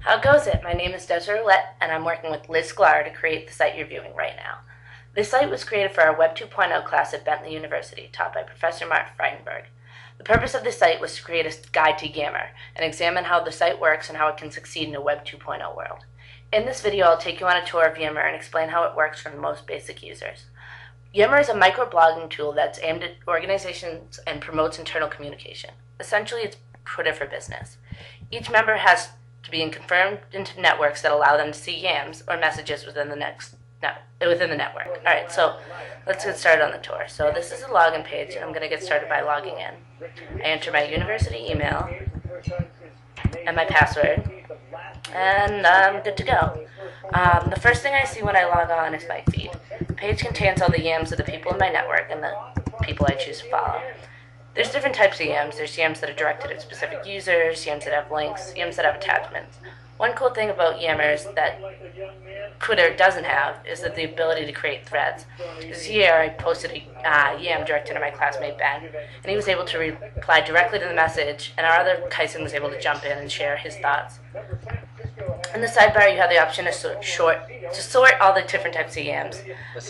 How goes it? My name is Desiree Ouellette, and I'm working with Liz Sklar to create the site you're viewing right now. This site was created for our Web 2.0 class at Bentley University, taught by Professor Frydenberg. The purpose of this site was to create a guide to Yammer and examine how the site works and how it can succeed in a Web 2.0 world. In this video, I'll take you on a tour of Yammer and explain how it works for the most basic users. Yammer is a microblogging tool that's aimed at organizations and promotes internal communication. Essentially, it's Twitter for business. Each member has to be confirmed into networks that allow them to see yams or messages within the network. All right, so let's get started on the tour. So this is a login page, and I'm going to get started by logging in. I enter my university email and my password, and I'm good to go. The first thing I see when I log on is my feed. The page contains all the yams of the people in my network and the people I choose to follow. There's different types of yams. There's yams that are directed at specific users, yams that have links, yams that have attachments. One cool thing about Yammers that Twitter doesn't have is that the ability to create threads. This year I posted a yam directed at my classmate Ben, and he was able to reply directly to the message, and our other Kyson was able to jump in and share his thoughts. In the sidebar, you have the option to sort all the different types of yams.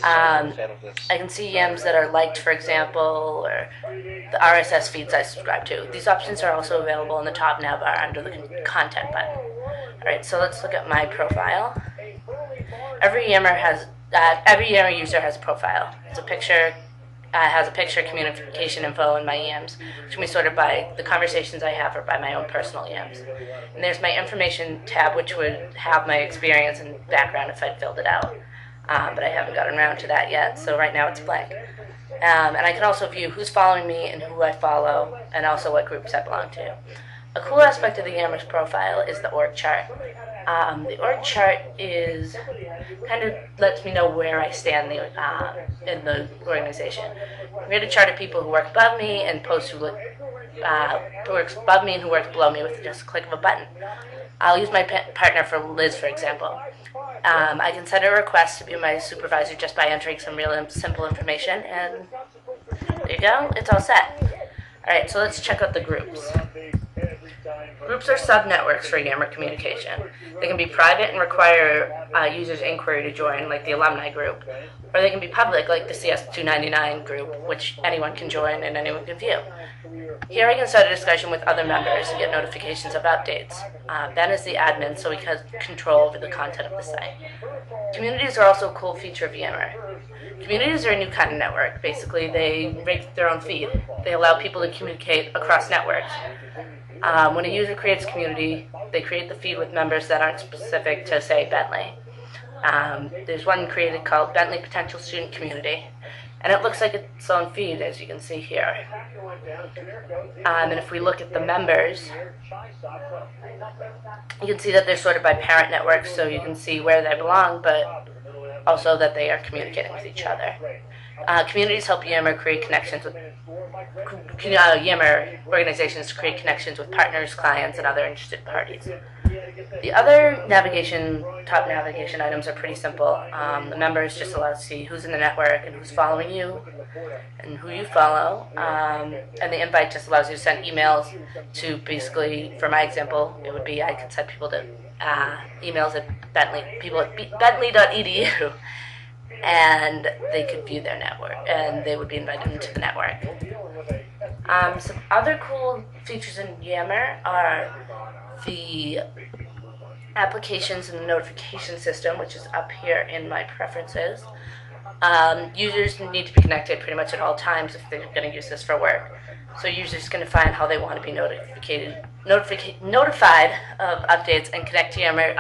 I can see yams that are liked, for example, or the RSS feeds I subscribe to. These options are also available in the top nav bar under the content button. Alright, so let's look at my profile. Every Yammer user has a profile. It's a picture. Has a picture, communication info, and my yams, which can be sorted by the conversations I have or by my own personal yams. And there's my information tab, which would have my experience and background if I'd filled it out. But I haven't gotten around to that yet, so right now it's blank. And I can also view who's following me and who I follow, and also what groups I belong to. A cool aspect of the Yammer's profile is the org chart. The org chart kind of lets me know where I stand in the organization. We had a chart of people who work above me and posts who works above me and who works below me with just a click of a button. I'll use my partner for Liz, for example. I can send a request to be my supervisor just by entering some real simple information, and there you go, it's all set. Alright, so let's check out the groups. Groups are sub-networks for Yammer communication. They can be private and require users' inquiry to join, like the alumni group, or they can be public, like the CS299 group, which anyone can join and anyone can view. Here I can start a discussion with other members and get notifications of updates. Ben is the admin, so he has control over the content of the site. Communities are also a cool feature of Yammer. Communities are a new kind of network. Basically, they make their own feed. They allow people to communicate across networks. When a user creates a community, they create the feed with members that aren't specific to, say, Bentley. There's one created called Bentley Potential Student Community, and it looks like its own feed, as you can see here. And if we look at the members, you can see that they're sorted by parent networks, so you can see where they belong, but also that they are communicating with each other. Communities help Yammer create connections with Yammer organizations create connections with partners, clients, and other interested parties. The other top navigation items are pretty simple. The members just allow to see who's in the network and who's following you and who you follow. And the invite just allows you to send emails to basically, for my example, it would be I could send people to emails at bentley.edu. And they could view their network, and they would be invited into the network. Some other cool features in Yammer are the applications and the notification system, which is up here in my preferences. Users need to be connected pretty much at all times if they're going to use this for work. So users can define how they want to be notified of updates and connect Yammer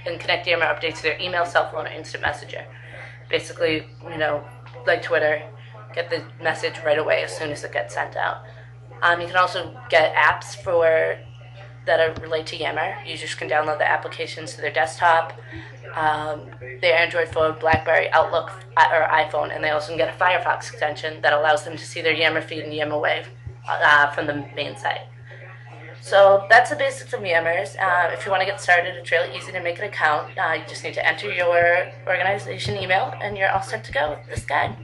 updates to their email, cell phone, or instant messenger. Basically, like Twitter, get the message right away as soon as it gets sent out. You can also get apps that relate to Yammer. Users can download the applications to their desktop, their Android phone, BlackBerry, Outlook, or iPhone, and they also can get a Firefox extension that allows them to see their Yammer feed and Yammer Wave from the main site. So that's the basics of Yammers. If you want to get started, it's really easy to make an account. You just need to enter your organization email, and you're all set to go with this guide.